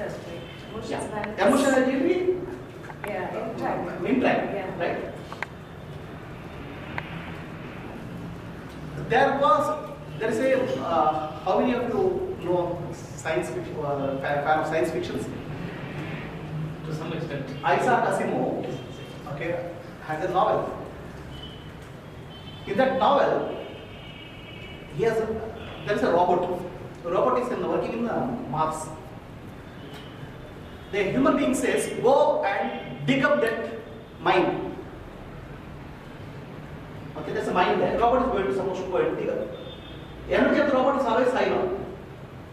That's right. Emotions balance. Emotional agility, Yeah, interact, Yeah. right? There is a, how many of you know science fiction, fan of science fictions? To some extent. Isaac Asimov, okay, has a novel. In that novel, there is a robot. The robot is working in Mars. The human being says, go and dig up that mine. Okay, there's a mine there. Robot is supposed to go and dig up. Energy of the robot is always high now.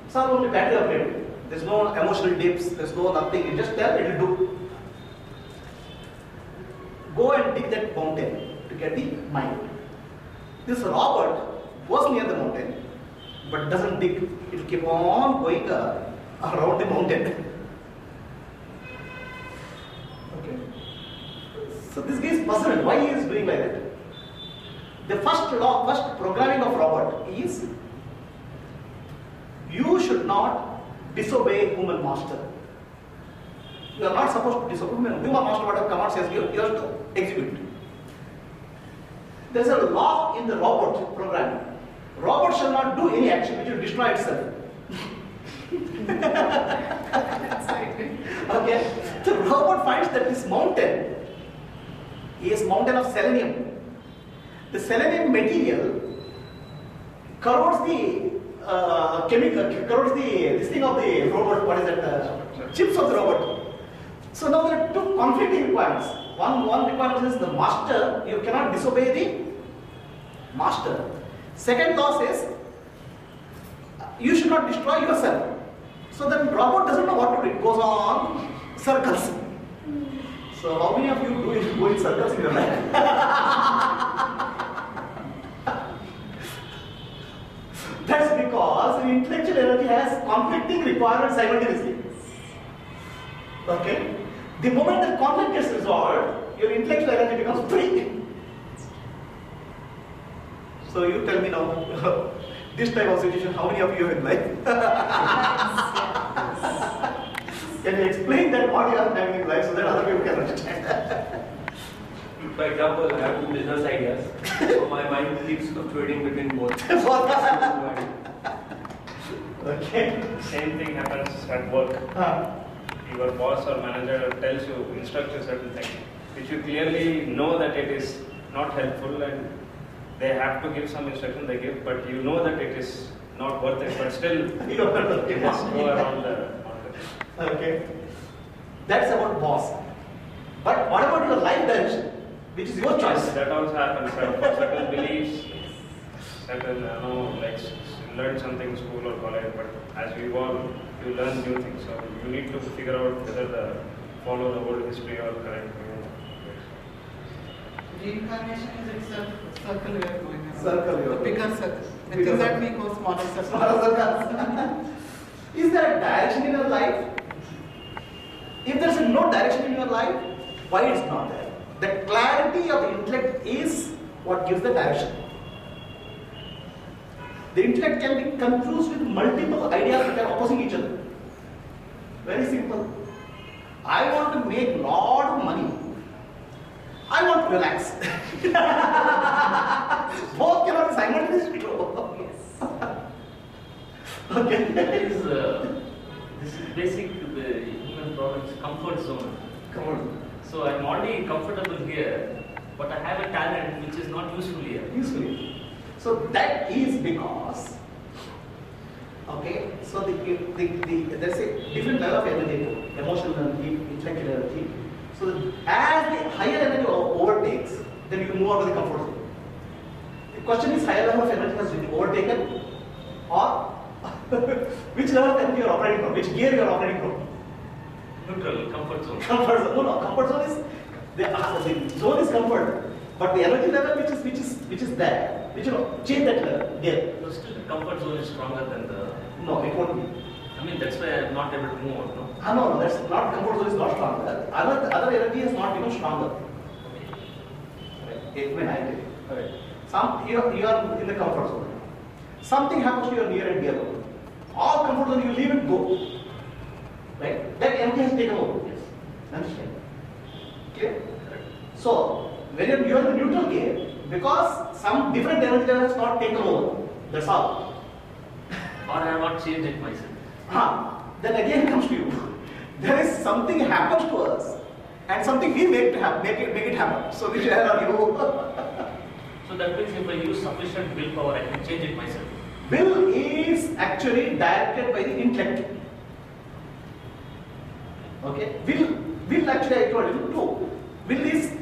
It's all only battery operated. There's no emotional dips, there's no nothing. You just tell it will do. Go and dig that mountain to get the mine. This robot goes near the mountain, but doesn't dig. It will keep on going around the mountain. Okay. So this guy is puzzled. Why he is doing like that? The first programming of robot is you should not disobey human master. You are not supposed to disobey human master. Whatever command says, you have to execute. There is a law in the robot programming. Robot shall not do any action which will destroy itself. Okay. The robot finds that this mountain is mountain of selenium. The selenium material corrodes the corrodes this thing of the robot. What is that? Chips of the robot. So now there are two conflicting requirements. One requirement is the master. You cannot disobey the master. Second law says you should not destroy yourself. So then robot doesn't know what to do. It goes on circles. So how many of you go in circles in your life? That's because intellectual energy has conflicting requirements simultaneously. Okay? The moment that conflict gets resolved, your intellectual energy becomes free. So you tell me now, this type of situation, how many of you have in life? Can you explain that what you are having in life so that other people can understand? For example, I have two business ideas. So my mind keeps fluctuating between both. Okay. Same thing happens at work. Your boss or manager tells you, instructs you certain thing, which you clearly know that it is not helpful and they have to give some instruction they give, but you know that it is not worth it, but still you just go around the mountain. Okay. That's about boss. But what about your life direction, which is your choice? That also happens. Certain beliefs, certain, like learn something in school or college, but as you evolve, you learn new things. So you need to figure out whether follow the old history or correct new. Reincarnation is itself circle we are going around. Circle you are The bigger circle. The things that we go smaller circles. Smaller circles. Is there a direction in your life? If there is no direction in your life, why it's not there? The clarity of the intellect is what gives the direction. The intellect can be confused with multiple ideas that are opposing each other. Very simple. I want to make a lot of money. I want to relax. Both cannot be simultaneously true. Yes. Okay. This is basic human problems, comfort zone. Come on. So I'm already comfortable here, but I have a talent which is not useful here. Usefully. So that is because, okay, so there's a different level of energy, emotional energy, intellectual energy. So as the higher energy overtakes, then you move out of the comfort zone. The question is, higher level of energy has been overtaken, or which level of energy you are operating from, which gear you are operating from? Neutral, comfort zone. Comfort zone. No, comfort zone is the zone is comfort, but the energy level which is there, which change that level there. So still the comfort zone is stronger than the. No, it won't be. I mean that's why I'm not able to move out. No. No, that's not comfort zone is not stronger. Other energy has not become stronger. Right. When I tell you. Right. You are in the comfort zone. Something happens to your near and dear one. All comfort zone, you leave it go. right? That energy has taken over. Yes. Understand? Clear? Correct. So, when you are in the neutral gear, because some different energy has not taken over, that's all. Or I have not changed it myself. Then again comes to you. There is something happens to us, and something we make to happen, make it happen. So which error are you? So that means if I use sufficient willpower, I can change it myself. Will is actually directed by the intellect. Okay? Will actually I told you too. Will is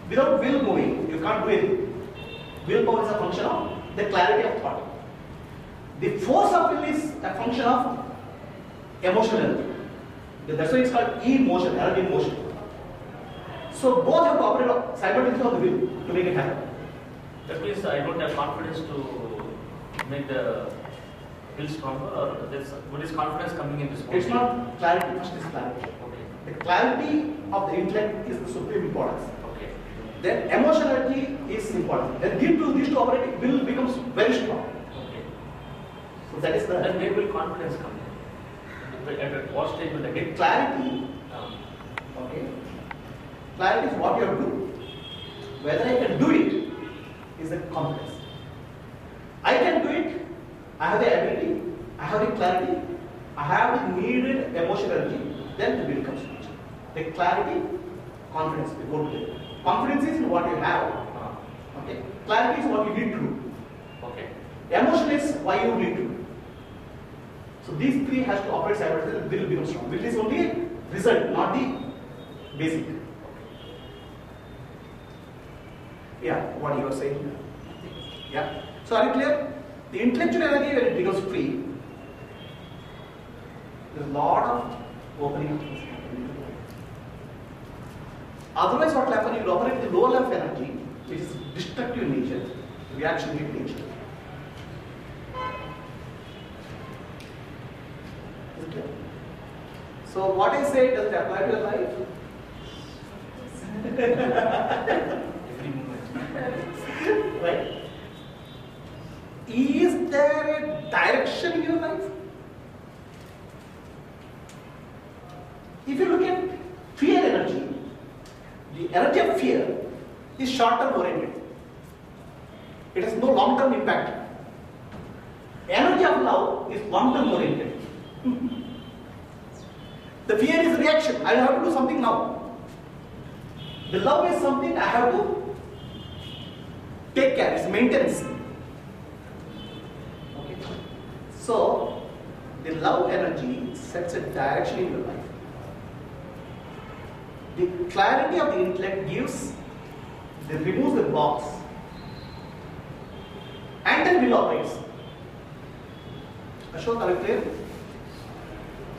without will moving, you can't do anything. Willpower is a function of the clarity of thought. The force of will is a function of emotional energy. That's why it's called emotion, energy in motion. So both have to operate simultaneously on the will to make it happen. That means I don't have confidence to make the will stronger, or what is confidence coming in this point? It's not clarity, first is clarity. Okay. The clarity of the intellect is the supreme importance. Okay. Then emotionality is important. Then these two operate, will becomes very strong. Okay. So that is Then the where will confidence come in? At what stage will I get clarity. Okay. Clarity is what you have to do. Whether I can do it is the confidence. I can do it. I have the ability. I have the clarity. I have the needed emotional energy. Then the will comes to it. The clarity, confidence, they go together. Confidence is in what you have. Okay. Clarity is what you need to do. Okay. Emotion is why you need to do. So these three has to operate simultaneously. Will become strong. Will is only a result, not the basic. Yeah, what you were saying. Yeah. So are you clear? The intellectual energy, when it becomes free, there's a lot of opening up things happening. Otherwise, what will happen? You will operate the lower level of energy, which is destructive in nature, reactionary in nature. Okay. So what I say, does it apply to your life? Every moment. Right? Is there a direction in your life? If you look at fear energy, the energy of fear is short-term oriented. It has no long-term impact. Energy of love is long-term oriented. The fear is reaction. I have to do something now. The love is something I have to take care. It's maintenance. Okay. So the love energy sets a direction in your life. The clarity of the intellect removes the blocks, and then will operates. Ashok, are you clear?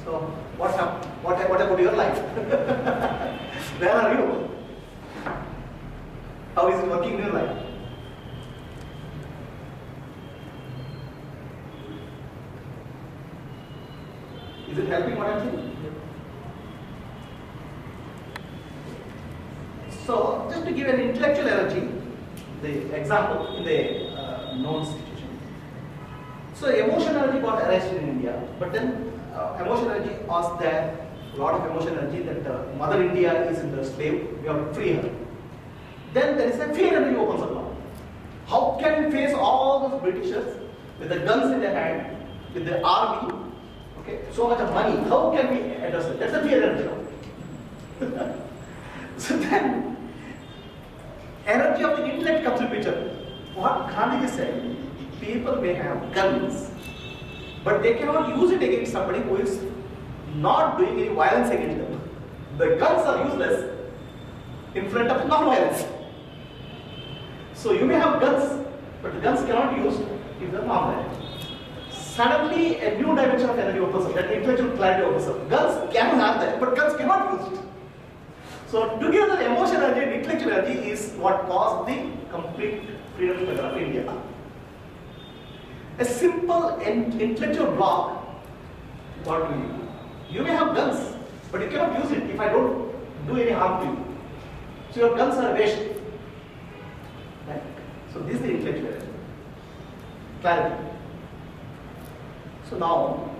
So what's up? What about your life? Where are you? How is it working in your life? Is it helping what I'm saying? So, just to give an intellectual energy, the example in the known situation. So, emotional energy got arrested in India, but then emotional energy was there, a lot of emotional energy that Mother India is in the slave, we have to free her. Then there is a fear energy opens up now. How can we face all those Britishers with the guns in their hand, with the army, okay, so much of money? How can we address it? That's the fear energy now. So then, energy of the intellect comes in picture. What Gandhi said, people may have guns, but they cannot use it against somebody who is not doing any violence against them. The guns are useless in front of non-violence. So you may have guns, but the guns cannot be used if they are non-violent. Suddenly, a new dimension of energy opens up, that intellectual clarity opens up. Guns can have that, but guns cannot use it. So together, emotional energy and intellectual energy is what caused the complete freedom struggle of India. A simple intellectual block, what do you do? You may have guns, but you cannot use it if I don't do any harm to you. So your guns are waste. Right? So this is the intellectual energy. Clarity. So now,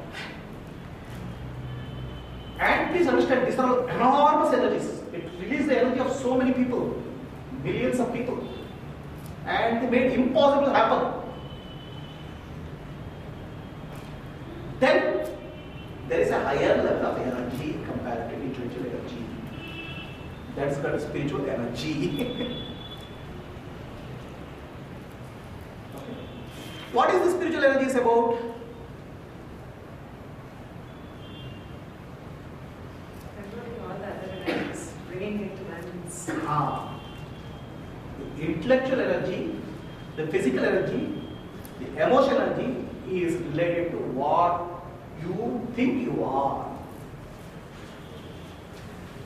And please understand, these are enormous energies. It releases the energy of so many people, millions of people. And they made impossible happen. Then there is a higher level of energy compared to individual energy. That's called spiritual energy. What is the spiritual energy is about? Controlling all the other energies, bringing it to balance. The intellectual energy, the physical energy, the emotional energy is related to what you think you are.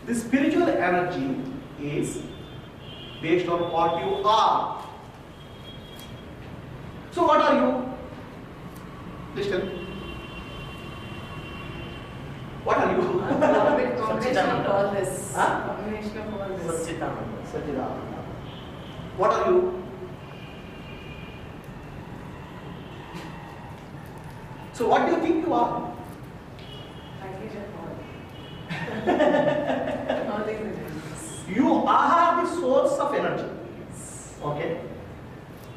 The spiritual energy is based on what you are. So what are you? Please tell me. What are you? Combination of all this. Huh? Combination of all this. Satchitananda. Satchidananda. What are you? So what do you think you are? Package of all. All these energies. You are the source of energy. Okay?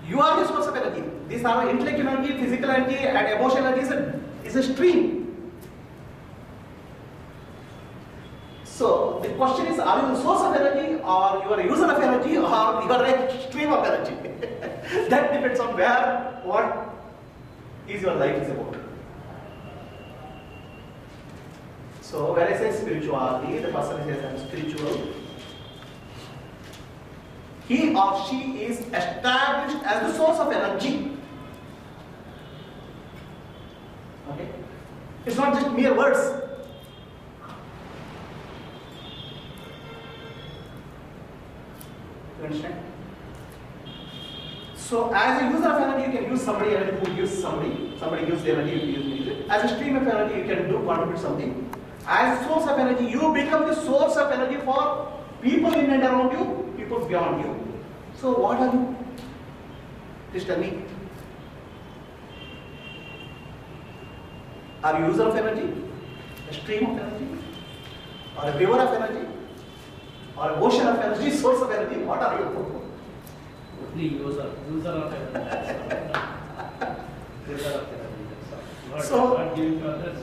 You are the source of energy. These are intellectual energy, physical energy, and emotional energy is a stream. So the question is, are you the source of energy, or you are a user of energy, or you are a stream of energy? That depends on what is your life is about. So when I say spirituality, the person says I'm spiritual. He or she is established as the source of energy. Okay? It's not just mere words. You understand? So as a user of energy, you can use somebody energy who gives somebody gives the energy, you use it. As a stream of energy, you can contribute something. As a source of energy, you become the source of energy for people in and around you, people beyond you. So what are you? Please tell me. Are you a user of energy? A stream of energy? Or a river of energy? Or an ocean of energy, source of energy? What are you? The user of energy. User of energy. So- giving to others.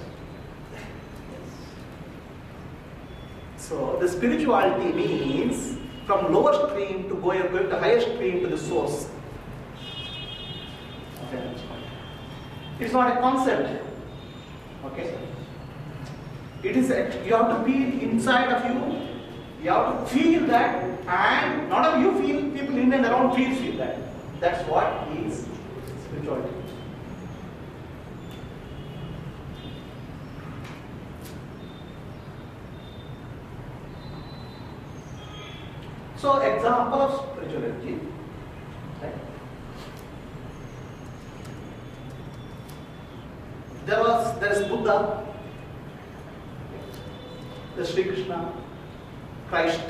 So the spirituality means from lower stream to going to higher stream to the source of energy. It's not a concept. Okay? It is you have to be inside of you. You have to feel that, and not only you feel, people in and around feel that. That's what is spirituality. So example of spirituality. Right? There is Buddha, the Sri Krishna, Christ.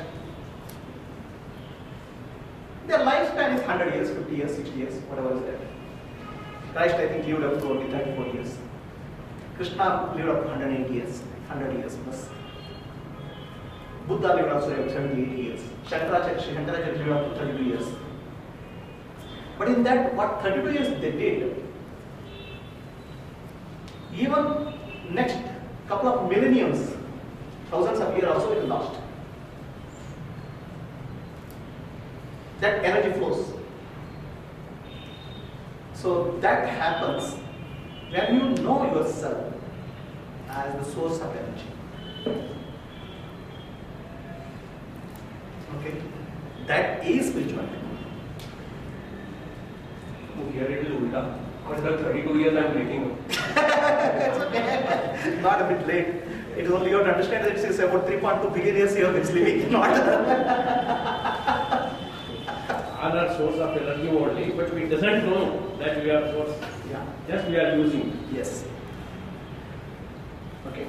Their lifespan is 100 years, 50 years, 60 years, whatever is there. Christ, I think, lived up to only 34 years. Krishna lived up to 108 years, 100 years plus. Buddha lived also 78 years. Shankaracharya lived up to 32 years. But in that, what 32 years they did, even next couple of millenniums, thousands of years also it will last. That energy flows. So that happens when you know yourself as the source of energy. Okay? That is spirituality. Here it is ulta. After 32 years I am waking up. It's okay. Not a bit late. It is only you have to understand that it is about 3.2 billion years you have been sleeping. Not. Our source of energy only, but we doesn't know that we are source. Yeah. Just we are using. Yes. Okay.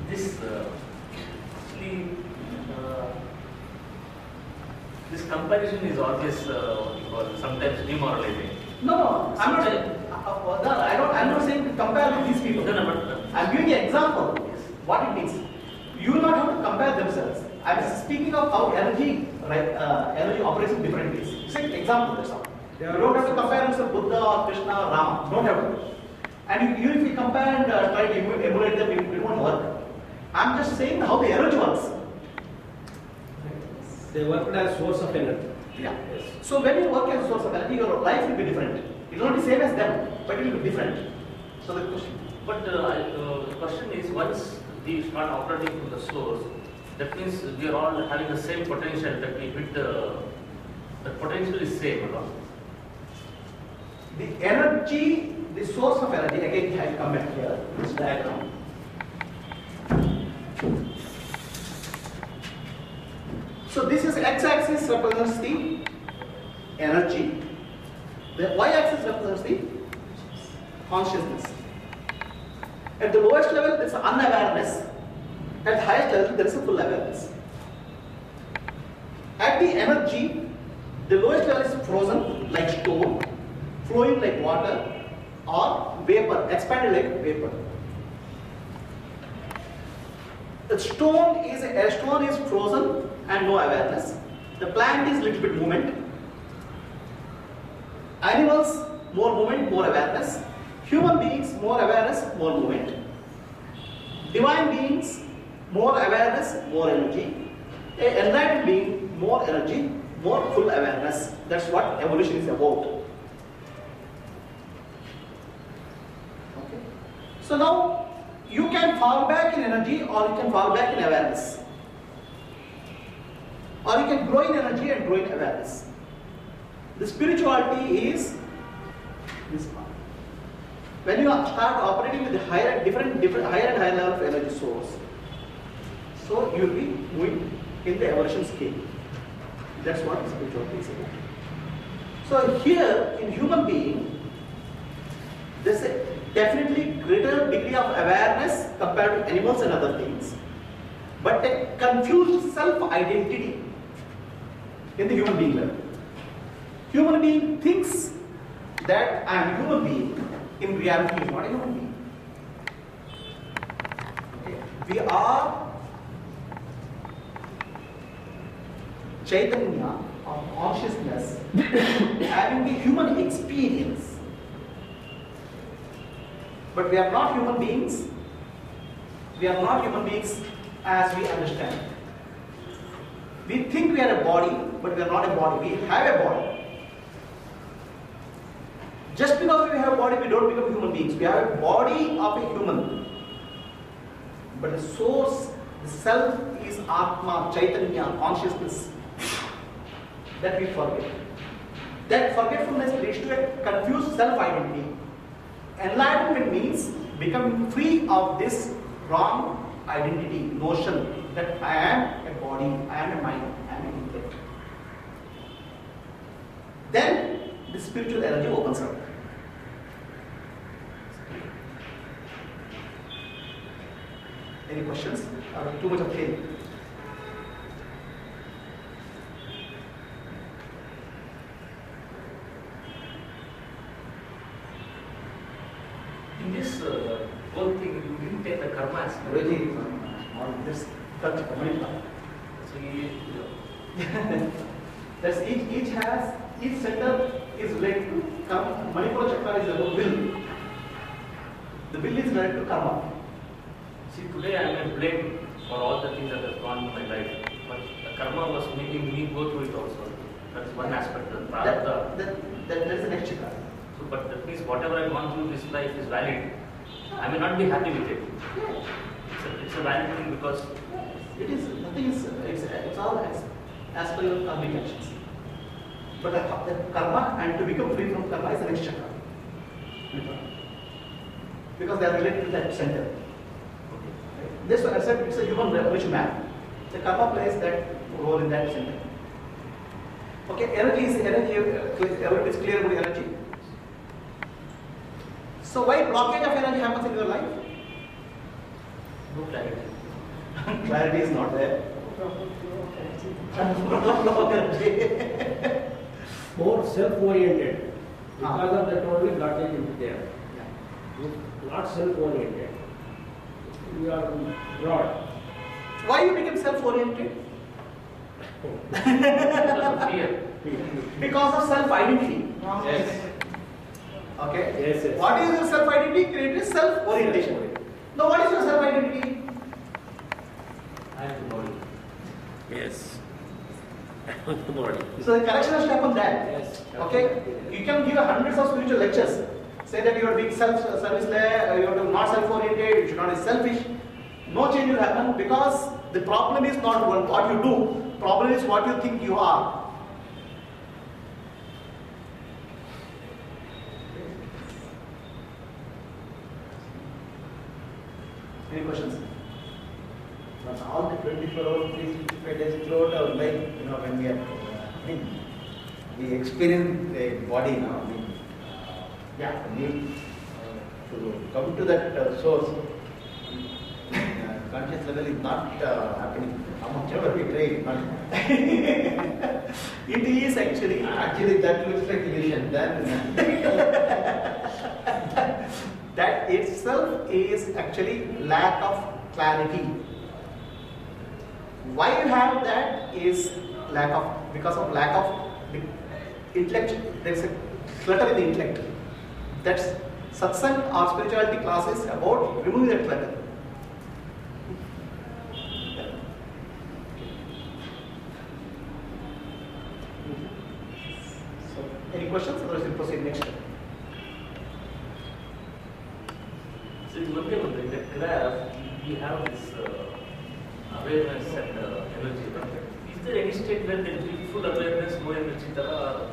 This actually, this comparison is always what you call sometimes demoralizing. No, I'm not. I'm not saying compare with these people. No, but I'm giving you an example. yes. What it means? You will not have to compare themselves. I am speaking of how energy, right, energy operates in different ways. Say example, that's all. You don't have to compare yourself Buddha or Krishna or Rama. Don't have to. And even if you compare and try to emulate them, it won't work. I'm just saying how the energy works. They work as source of energy. Yeah. Yes. So when you work as a source of energy, your life will be different. It will not be same as them, but it will be different. So the question. But the question is, once we start operating from the source, that means we are all having the same potential that we hit the potential is same, no? The energy, the source of energy, again I will come back here, this diagram. So this is x-axis represents the energy. The y-axis represents the consciousness. At the lowest level, there is unawareness. At the highest level, there is a full awareness. At the energy, the lowest level is frozen like stone, flowing like water, or vapor, expanded like vapor. A stone is frozen and no awareness. The plant is little bit movement. Animals, more movement, more awareness. Human beings, more awareness, more movement. Divine beings, more awareness, more energy. An enlightened being, more energy, more full awareness. That's what evolution is about. Okay. So now, you can fall back in energy or you can fall back in awareness. Or you can grow in energy and grow in awareness. The spirituality is this part. When you start operating with the higher and higher level of energy source, so you will be moving in the evolution scale. That's what spirituality is about. So here in human being, there's a definitely greater degree of awareness compared to animals and other things, but a confused self-identity in the human being level. Human being thinks that I am a human being. In reality, he is not a human being. Okay. We are Chaitanya of consciousness having the human experience. But we are not human beings. We are not human beings as we understand. We think we are a body, but we are not a body. We have a body. Just because we have a body, we don't become human beings. We have a body of a human. But the source, the self is Atma, Chaitanya, consciousness. That we forget. That forgetfulness leads to a confused self-identity. Enlightenment means becoming free of this wrong identity, notion that I am a body, I am a mind, I am an intellect. Then the spiritual energy opens up. Any questions? Or too much of theory? In this whole thing, you didn't take the karma aspect. Really, on this touch of Manipura. So you That's each center is related to karma. Manipura chakra is about will. The will is related to karma. see, today I am blamed for all the things that have gone in my life. But the karma was making me go through it also. That's one aspect. That is the next chakra. So, but that means whatever I've gone through this life is valid. I may not be happy with it. It's a valid thing because It is nothing is it's all as per your karmic actions. But the karma and to become free from karma is the next chakra. Because they are related to that center. This one I said it's a human rich man. The karma plays that role in that center. Okay, energy is energy. Everyone is clear about energy. So why blockage of energy happens in your life? no clarity. Clarity is not there. More self-oriented. Because of that only blockage is there. Not self-oriented. you are broad. Why you become self-oriented? Because of fear. Because of self-identity. Wrong Yes. identity. Okay? Yes, yes. What is your self-identity? Created self-orientation. Now what is your self-identity? I am the body. Yes. The body. So the correction has to happen there. Yes. Okay? You can give hundreds of spiritual lectures. Say that you are being self-service led, you are not self-oriented, you should not be selfish. No change will happen because the problem is not what you do, problem is what you think you are. Any questions? But all the 24 hours, 365 days throughout our life, when we are, we experience the body now, we to come to that source, conscious level is not happening. How much ever we try, it's not. It is actually. Actually, that looks like illusion. Then That itself is actually lack of clarity. Why you have that is because of lack of intellect. There is a clutter in the intellect. That's satsang or spirituality classes about removing that clutter. So, any questions? Otherwise, we'll proceed next. So it's one thing in the graph, we have this awareness and energy. Is there any state where there will be full awareness, no energy,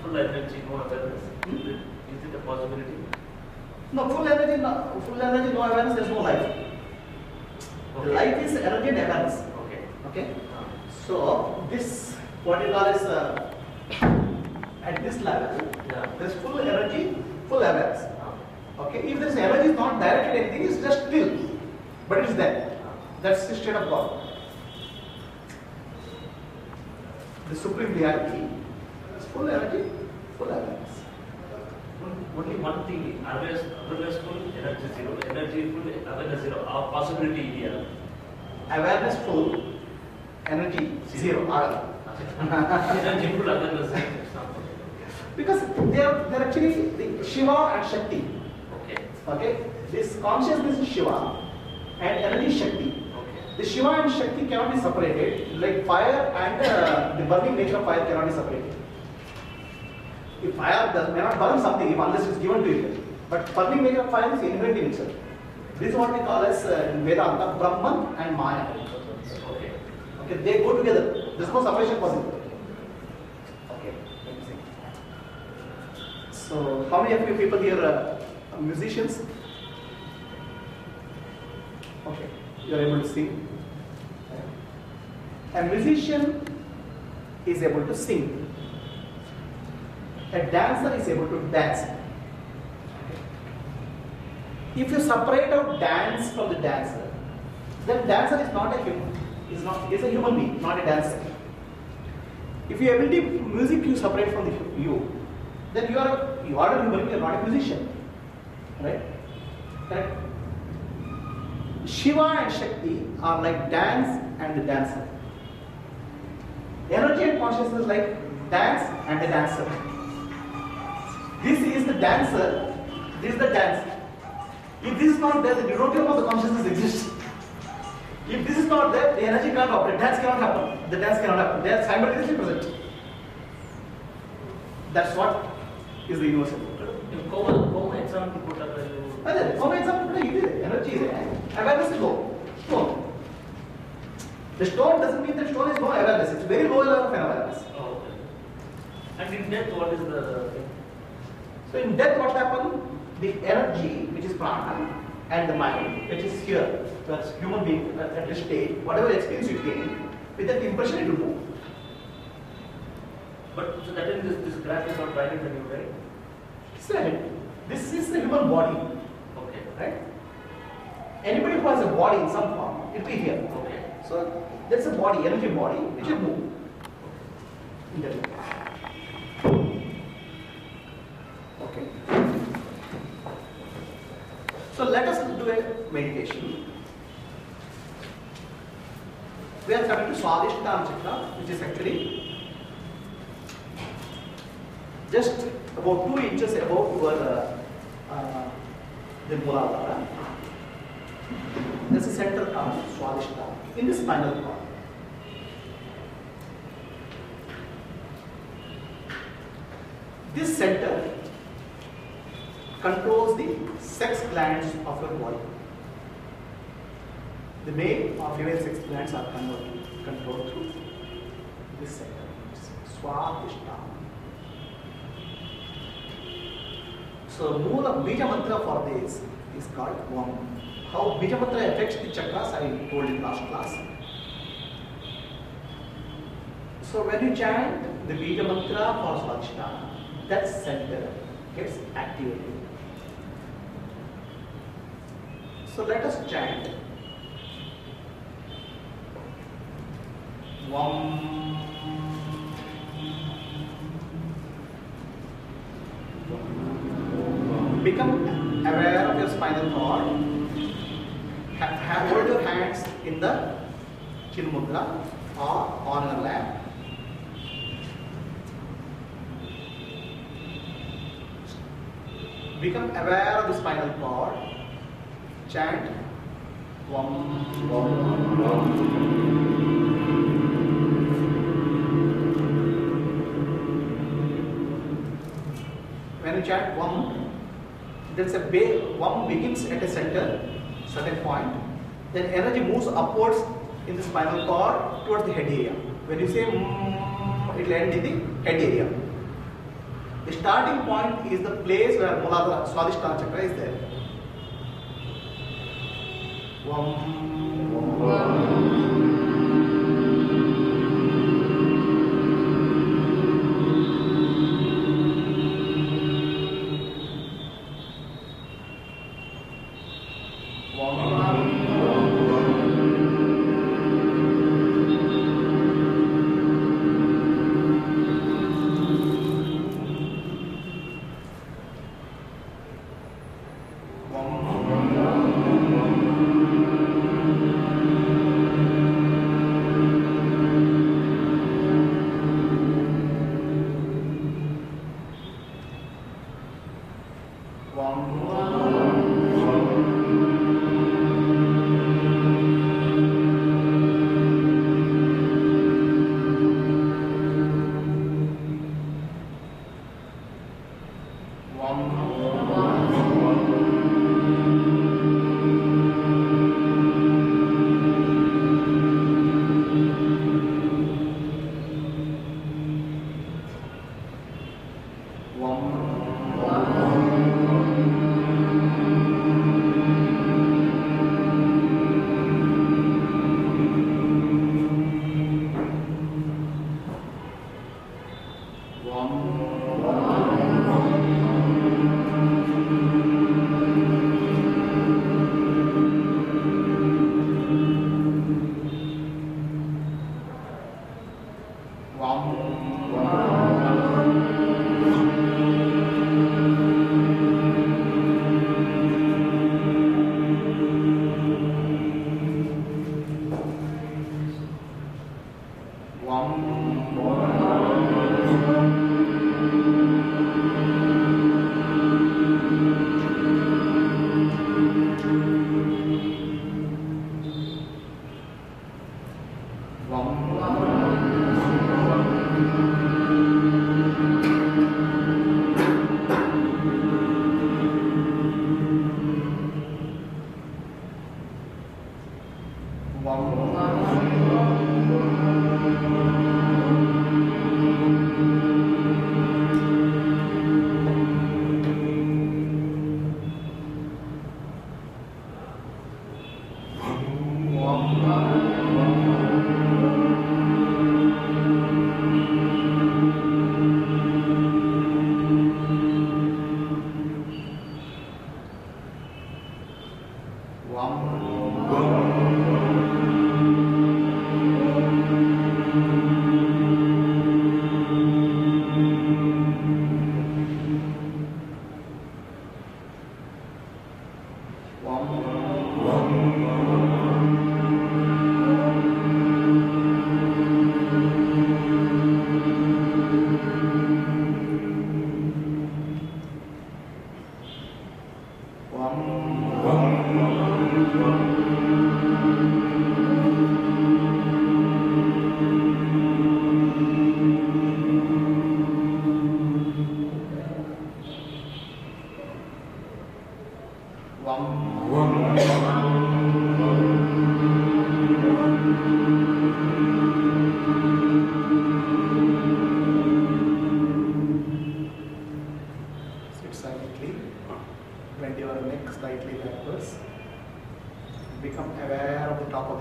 full energy, no awareness? Is it a possibility? No, full energy, no awareness, there is no life. Okay. Life is energy and awareness. Okay. Okay? So, this, what you call is, at this level, Yeah. there is full energy, full awareness. Okay? If this energy is not directed anything, it's just still. But it's there. That's the state of God. The supreme reality is full energy, full awareness. Only one thing, awareness full, energy zero, energy full, awareness zero, our possibility here. Awareness full, energy zero. Energy full, awareness zero. Because they're actually the Shiva and Shakti. Okay. Okay? This consciousness is Shiva and energy is Shakti. Okay. The Shiva and Shakti cannot be separated, like fire and the burning nature of fire cannot be separated. If fire may not burn something unless it's given to it, but burning nature of fire is inherent in itself. This is what we call as in Vedanta, Brahman and Maya. Okay. Okay, they go together. There is no separation possible. Okay, let me see. So, how many of you people here are musicians? Okay, you are able to sing. A musician is able to sing. A dancer is able to dance. If you separate out dance from the dancer, then dancer is not a human. Is a human being, not a dancer. If your ability music you separate from you, then you are a human being, you are not a musician. Right? Correct? Shiva and Shakti are like dance and the dancer. Energy and consciousness is like dance and the dancer. This is the dancer, this is the dance. If this is not there, the derivative of the consciousness exists. If this is not there, the energy cannot operate, dance cannot happen, the dance cannot happen. They are simultaneously present. That's what is the universal. In common example, put up But for example, energy is there, awareness is low. Stone. The stone doesn't mean that stone is no awareness, it's very low level of awareness. Oh, okay. And in death, what is the thing? So in death what happens? The energy which is prana and the mind which is here, that's human being at this stage, whatever experience you gain, with that impression it will move. But so that is this graph is not valid when you write? So this is the human body, Okay. right? Anybody who has a body in some form, it will be here. Okay. So there's a body, energy body, which will move. In that way. Okay. So let us do a meditation. we are coming to Swadhisthana Chakra, which is actually just about 2 inches above your the Mooladhara. There's a center called Swadhisthana in the spinal cord. This center controls the sex glands of your body. The male or female sex glands are controlled through this center. Swadhisthana. So, Moola Bija Mantra for this is called Vam. How Bija Mantra affects the chakras, I told in last class. So, when you chant the Bija Mantra for Swadhisthana, that center gets activated. So, let us chant Vam. Become aware of your spinal cord. Hold your hands in the Chin Mudra or on your lap. Become aware of the spinal cord. Chant Vam. When you chant Vam, there's a Vam begins at a certain point, then energy moves upwards in the spinal cord towards the head area. When you say it will end in the head area. The starting point is the place where Mooladhara, Swadhisthana Chakra is there.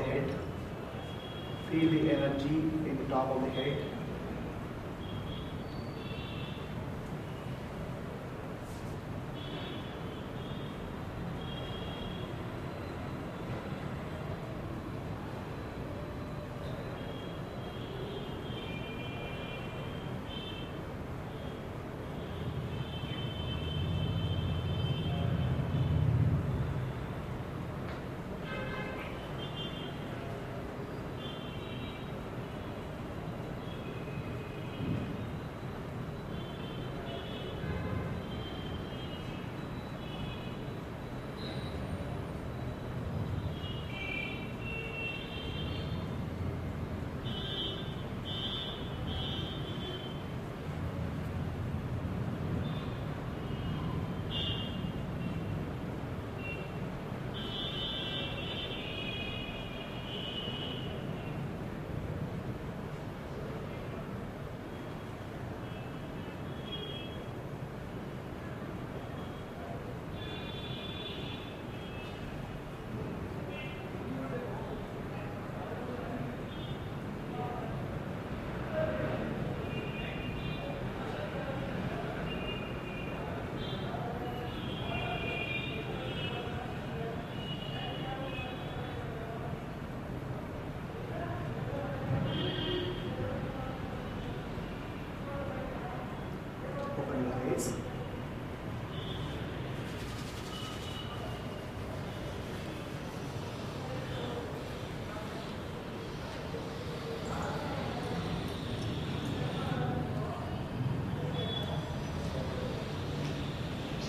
head. Feel the energy in the top of the head. Open your eyes.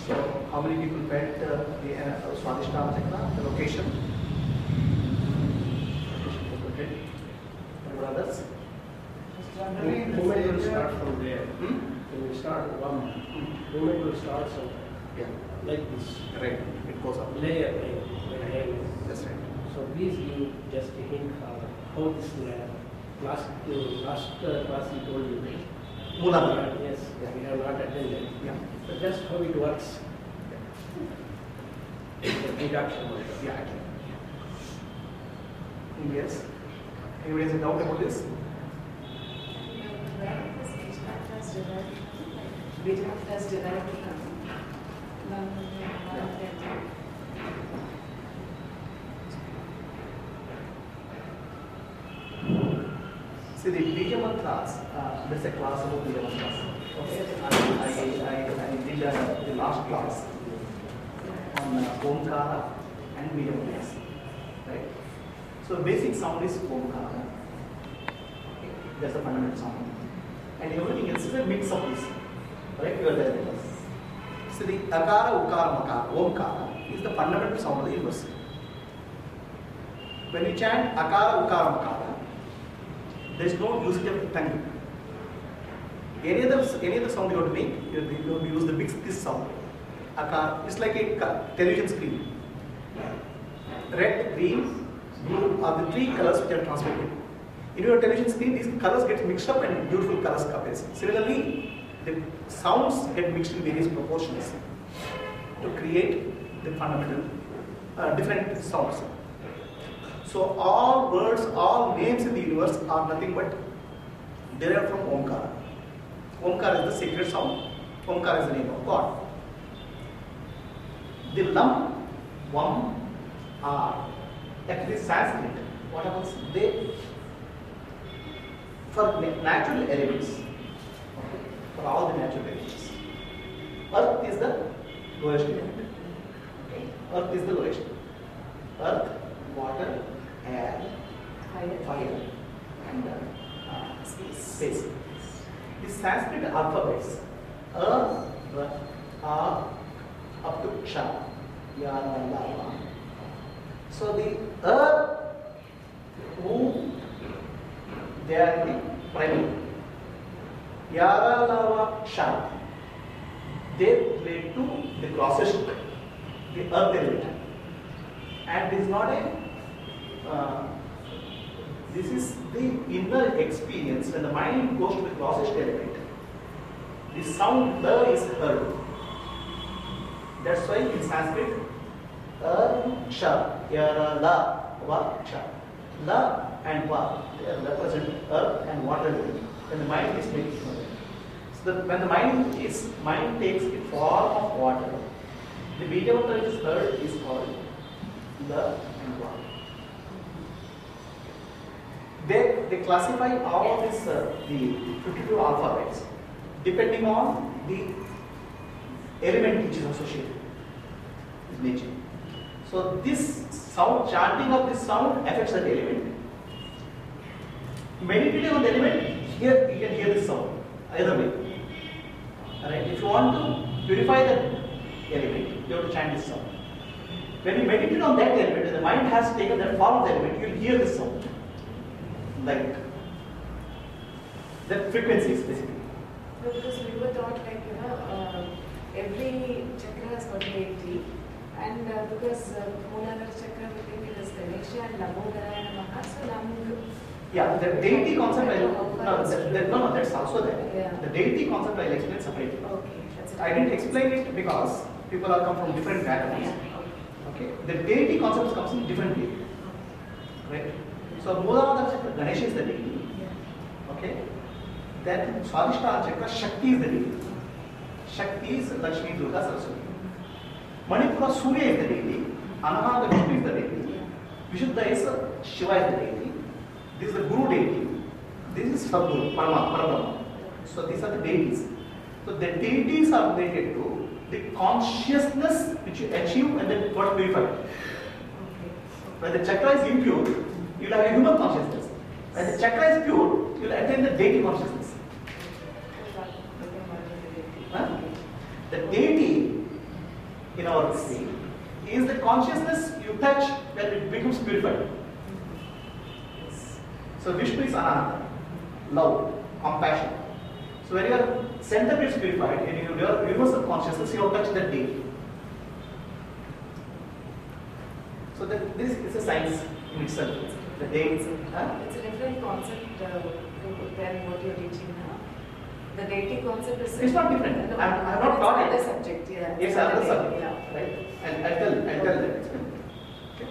So, how many people felt the Swadhisthana Chakra, the location? Okay. What others? Movement will start from there. Hmm? When we start one, movement will start somewhere, Yeah, like this. right. It goes up. Layer. That's right. So please give just a hint how this layer. Last class you told you. Mooladhara. Yes, we have not attended. Yeah. So just how it works. The reduction also. Yeah. Yes. Anybody has a doubt about this? Vidya has derived from See the Bija mantras, there's a class about Bija mantras. Okay. I did the last class on Omkara and Bija mantras. Right? So basic sound is Omkara. Okay. That's the fundamental sound. And everything else is a mix of this. Right? You are there with us. So the Akara, Ukara, Makara, Omkara is the fundamental sound of the universe. When you chant Akara, Ukara, Makara, there is no usage of tongue. Any other sound you want to make, you have to use the mix this sound. Akara, it's like a television screen. Red, green, blue are the three colors which are transmitted. In your television screen, these colors get mixed up and beautiful colors appears. Similarly, the sounds get mixed in various proportions to create the fundamental different sounds. So all words, all names in the universe are nothing but derived from Omkara. Omkara is the sacred sound. Omkara is the name of God. The Lam, Vam, are actually Sanskrit. What happens? They, for natural elements, okay, for all the natural elements, Earth is the lowest element. Okay. Earth is the lowest. Earth, water, air, fire, and space. The Sanskrit alphabets, A, R, up to Ksha, Yara, Lava. So the who they are the primary. Yara, Lava, Ksha, they relate to the closest, the earth element. And this is not a, this is the inner experience when the mind goes to the closest element. The sound the is heard. That's why in Sanskrit, Ksha, Yara, La, Va, Ksha. La and Va, they represent earth and water element. When the mind is making so when the mind takes the form of water, the medium which is heard is called La and Va. They classify all of this the 52 alphabets depending on the element which is associated with nature. So this sound, chanting of this sound affects that element. Meditating on the element, here you can hear this sound, either way. Alright, if you want to purify that element, you have to chant this sound. When you meditate on that element, and the mind has taken that form of the element, you will hear this sound. Like that frequencies basically. No, because we were taught like, every chakra has got a deity, and because Mooladhara chakra, we think it is Ganesha and Lambodhara Namaha, so Yeah, the deity concept, no, that's also there. Yeah. The deity concept I'll explain separately. Okay, that's it. I didn't explain it because people are come from different backgrounds. Yeah. Okay, the deity concept comes in different way. Right? So Mooladhara chakra, Ganesha is the deity. Yeah. Okay. Then Swadhisthana chakra, Shakti is the deity. Shakti is Lakshmi, Durga, Saraswati. Manipura, Surya is the deity. Anahata, Vishnu is the deity. Vishuddha is Shiva is the deity. This is the Guru deity. This is Sadguru, Parabrahma. So these are the deities. So the deities are related to the consciousness which you achieve and then got purified. Okay. When the chakra is impure, you will have a human consciousness. When the chakra is pure, you will attain the deity consciousness. Huh? The deity in our sea is the consciousness you touch when it becomes purified. So Vishnu is Ananda, love, compassion. So when your center gets purified and your universal consciousness, you have touched that deity. So this is a science in itself. The deity. It's a different concept than what you're teaching now. The deity concept is. It's not different. No, I'm not taught it. Another subject, yeah. It's another subject. Yeah. Right? And I'll tell that. Explain. Okay.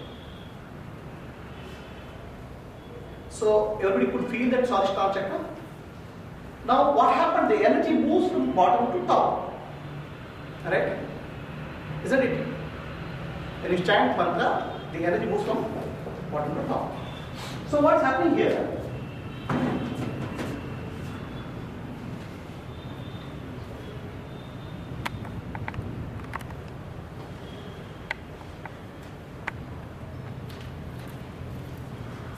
So everybody could feel that Swadhisthana chakra. Now what happened? The energy moves from bottom to top. Right? Isn't it? When you chant mantra, the energy moves from bottom to top. So what's happening here?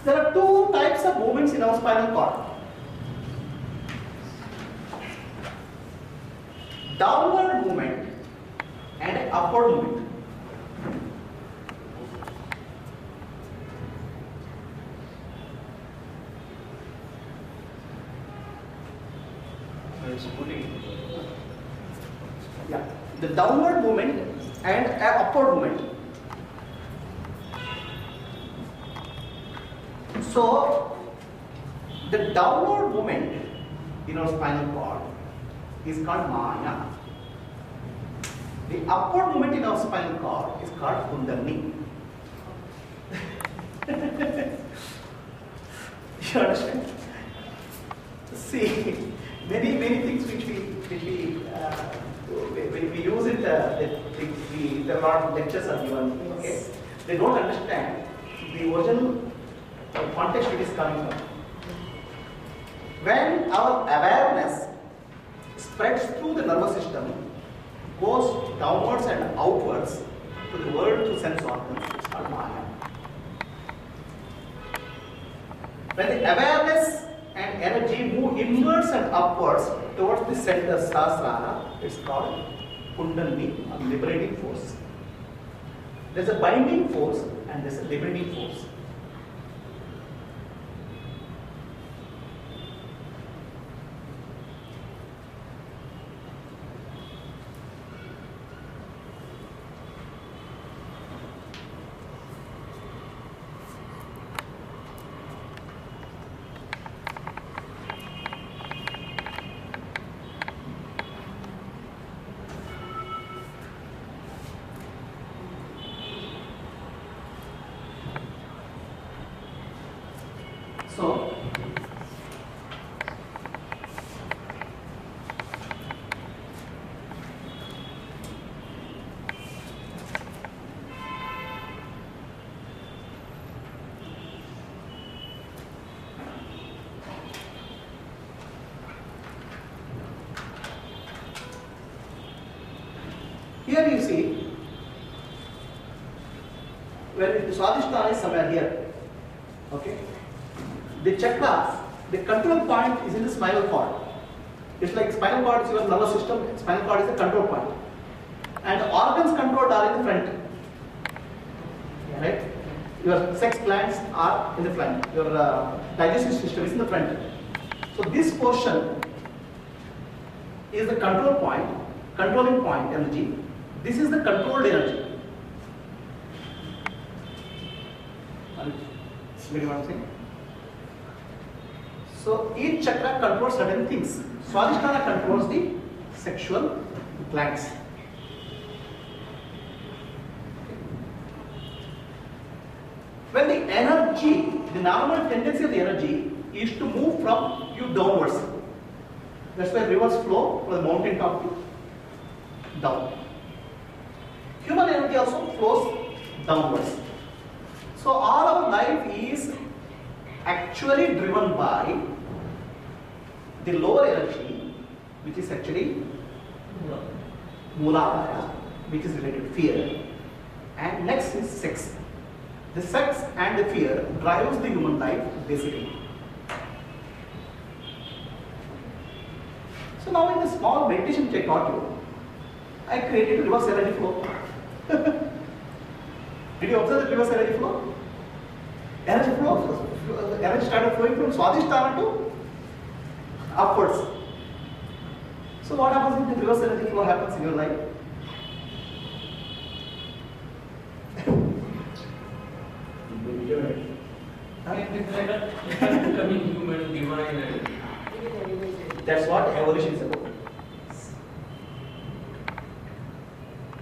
There are two types of movements in our spinal cord. Downward movement and upward movement. It's putting. Yeah, the downward movement and upward movement. So, the downward movement in our spinal cord is called Maya. The upward movement in our spinal cord is called Kundalini. You understand? See, many things which we use it. There are a lot of lectures are given. Okay, they don't understand the original context it is coming from. When our awareness spreads through the nervous system, goes downwards and outwards to the world through sense organs, it's called Maya. When the awareness and energy move inwards and upwards towards the center Sahasrara, it's called Kundalini, or liberating force. There's a binding force and there's a liberating force. So, here you see, when the Swadhisthana is somewhere here, okay? The chakra, the control point is in the spinal cord. It's like spinal cord is your nervous system, spinal cord is the control point. And the organs controlled are in the front. Right? Your sex glands are in the front. Your digestive system is in the front. So this portion is the control point, controlling point energy. This is the controlled energy. Get what I'm saying? So each chakra controls certain things. Swadhisthana controls the sexual glands. When the energy, the normal tendency of the energy is to move from you downwards. That's why rivers flow from the mountain top to down. Human energy also flows downwards. So all our life is actually driven by the lower energy, which is actually Mooladhara, which is related to fear. And next is sex. The sex and the fear drives the human life basically. So now in the small meditation which I taught you, I created a reverse energy flow. Did you observe the reverse energy flow? Energy flow, energy started flowing from Swadhisthana to upwards. So what happens if the reverse energy flow happens in your life? Becoming human, divine, and That's what evolution is about.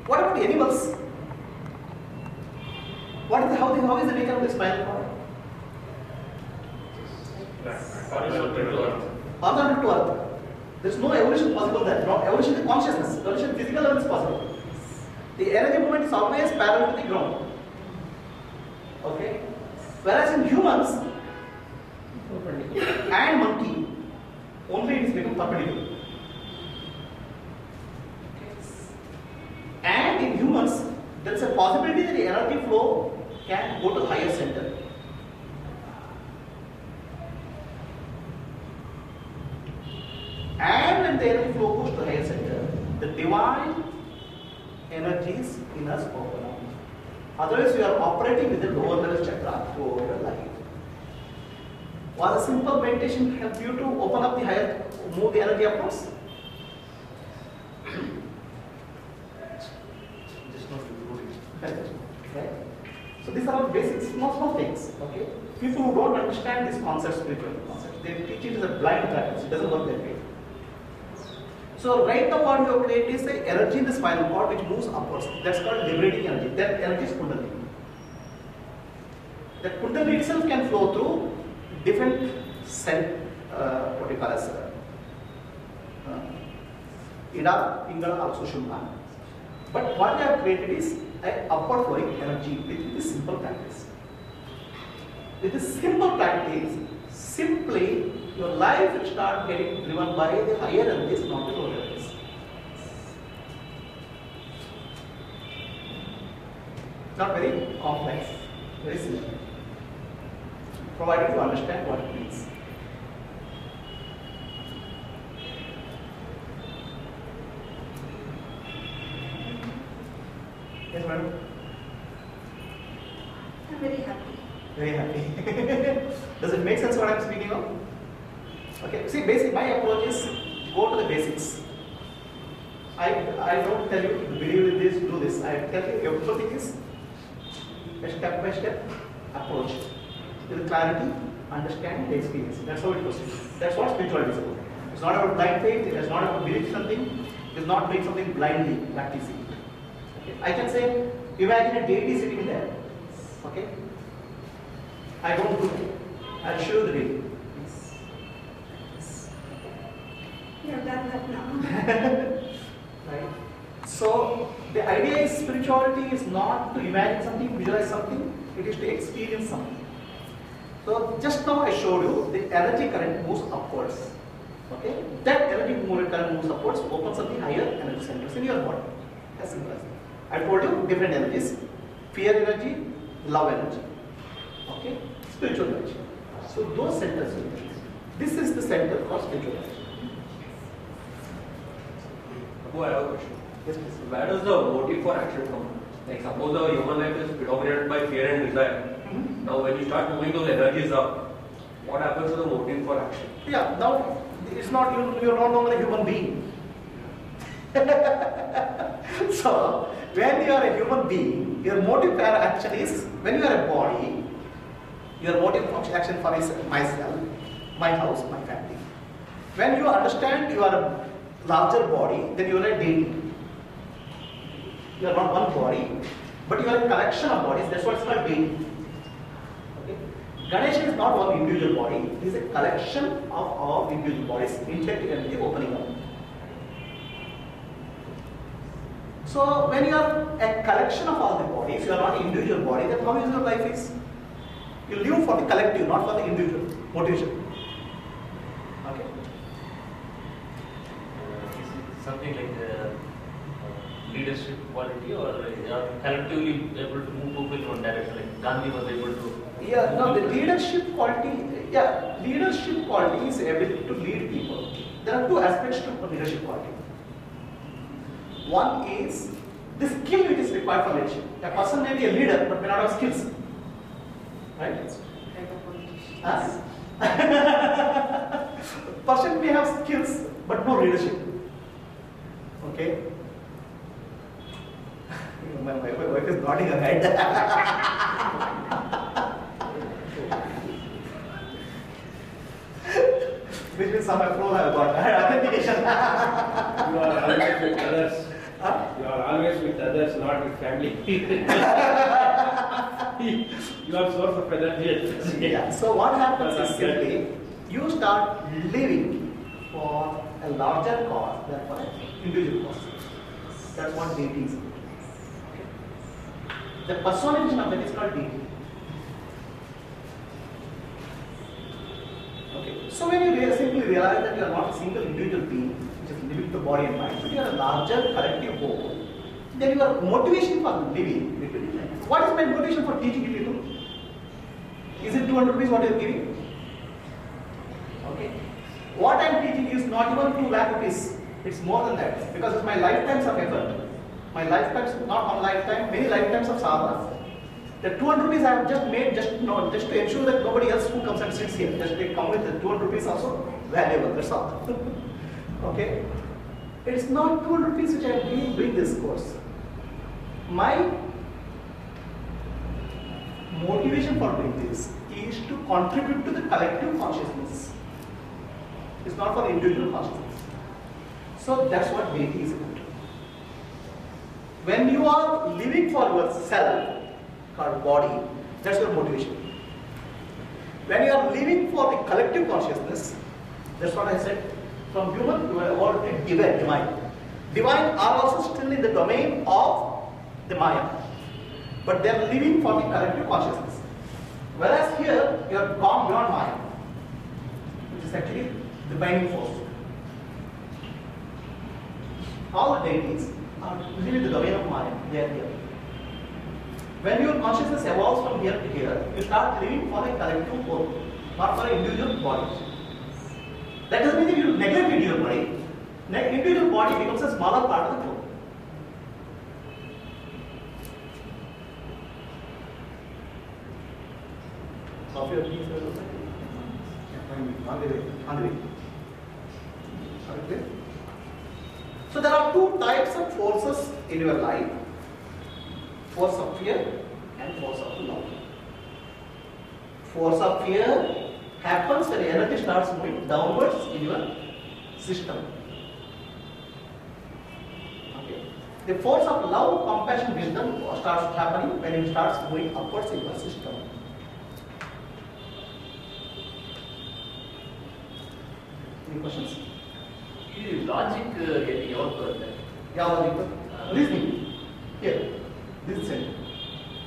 What about animals? How is the nature of the spinal cord? Horizontal to earth. There is no evolution possible there. No evolution is consciousness. Evolution physical level is possible. The energy movement is always parallel to the ground. Okay? Whereas in humans and monkey, only it is become perpendicular. And in humans, there is a possibility that the energy flow can go to higher center. And when the energy flow goes to higher center, the divine energies in us open up. Otherwise, you are operating with the lower level chakra throughout your life. Was a simple meditation help you to open up the higher, move the energy upwards? just not including. Right? So these are all basic, small things. Okay? People who don't understand these concepts, spiritual concepts, they teach it as a blind practice. It doesn't work that way. So right now what you have created is the energy in the spinal cord which moves upwards. That's called liberating energy. That energy is Kundalini. That Kundalini itself can flow through different cell, what do you call as Ida, Pingala, or Sushumna. But what they have created is an upward flowing energy with this simple practice. With this simple practice, simply your life will start getting driven by the higher energies, not the lower energies. Not very complex, very simple. Provided you understand what it means. Yes, madam? I'm very happy. Very happy. Does it make sense what I'm speaking of? Okay, see, my approach is go to the basics. I don't tell you believe in this, do this. I tell you everything is a step by step approach with clarity, understanding, experience. That's how it goes. That's what spirituality is about. It's not about blind faith. It is not about believing something. It is not doing something blindly, practicing. Okay. I can say, imagine a deity sitting there. Okay. I don't do it. I'll show you the way. You have done that now. Right? So the idea is spirituality is not to imagine something, visualize something, it is to experience something. So just now I showed you the energy current moves upwards. Okay? That energy current moves upwards, opens up the higher energy centers in your body. As simple as that. I told you different energies: fear energy, love energy. Okay? Spiritual energy. So those centers, this is the center for spiritual energy. I have a question. Yes, please. Where does the motive for action come? Like suppose the human life is predominated by fear and desire. Now when you start moving those energies up, what happens to the motive for action? Yeah, now it's not, you're no longer a human being. So when you are a human being, your motive for action is, when you are a body, your motive for action for is myself, my house, my family. When you understand you are a larger body, then you are a deity. You are not one body, but you are a collection of bodies. That's what is called deity. Okay? Ganesha is not one individual body. It is a collection of all individual bodies, intellect energy opening up. So when you are a collection of all the bodies, you are not an individual body, then how is your life is? You live for the collective, not for the individual motivation. Okay. Is it something like leadership quality, or collectively able to move people in one direction? Like Gandhi was able to. Yeah, no, the leadership quality, leadership quality is ability to lead people. There are two aspects to leadership quality. One is the skill which is required for leadership. A person may be a leader but may not have skills. Right? Huh? Person may have skills but no leadership. Okay? My wife is nodding her head. Which means some approval I have got. Authentication. You are always with others. Huh? You are always with others, not with family. You are source of energy. Yeah. So what happens is simply you start living for a larger cause than for an individual cause. That's what deity is. Okay. The personification of that is called deity. Okay. So when you simply realize that you are not a single individual being, which is living the body and mind, but you are a larger collective whole, then your motivation for living will be different. What is my motivation for teaching you people? Is it 200 rupees what you are giving? Okay. What I am teaching is not even 2 lakh rupees. It's more than that, because it's my lifetimes of effort. My lifetimes, not one lifetime, many lifetimes of sadhana. The 200 rupees I have just made just to ensure that nobody else who comes and sits here, just they come with the 200 rupees also valuable, that's all. Okay? It's not 200 rupees which I am doing this course. My motivation for doing this is to contribute to the collective consciousness. It's not for individual consciousness. So that's what deity is about. When you are living for yourself, called body, that's your motivation. When you are living for the collective consciousness, that's what I said, from human to evolve to divine. Divine are also still in the domain of the Maya, but they are living for the collective consciousness. Whereas here, you have gone beyond Maya, which is actually the binding force. All the deities are living in the domain of Maya, they are here. When your consciousness evolves from here to here, you start living for a collective whole, not for an individual body. That doesn't mean that you neglect individual body. Individual body becomes a smaller part of the whole. Coffee or tea, sir? On the way. On the way. Okay. So there are 2 types of forces in your life. Force of fear and force of love. Force of fear happens when energy starts moving downwards in your system. Okay. The force of love, compassion, wisdom starts happening when it starts moving upwards in your system. Any questions? ಈ logic ಯಾವಾಗ ಬರುತ್ತೆ? ಯಾವ logic? Reasoning. Here. This is it.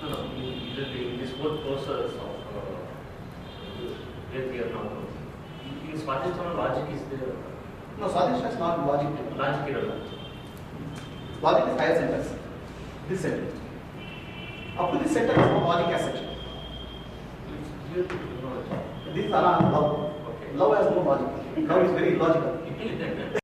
No, in this whole process of where we are now, in Swadhisthana logic is there. No, Swadhisthana is not logic. Logic iralla. Logic is higher sentence. This center. Up to this center is no logic as such. Here to knowledge. This is love. Okay. Love has no logic. Love is very illogical. Intelligent.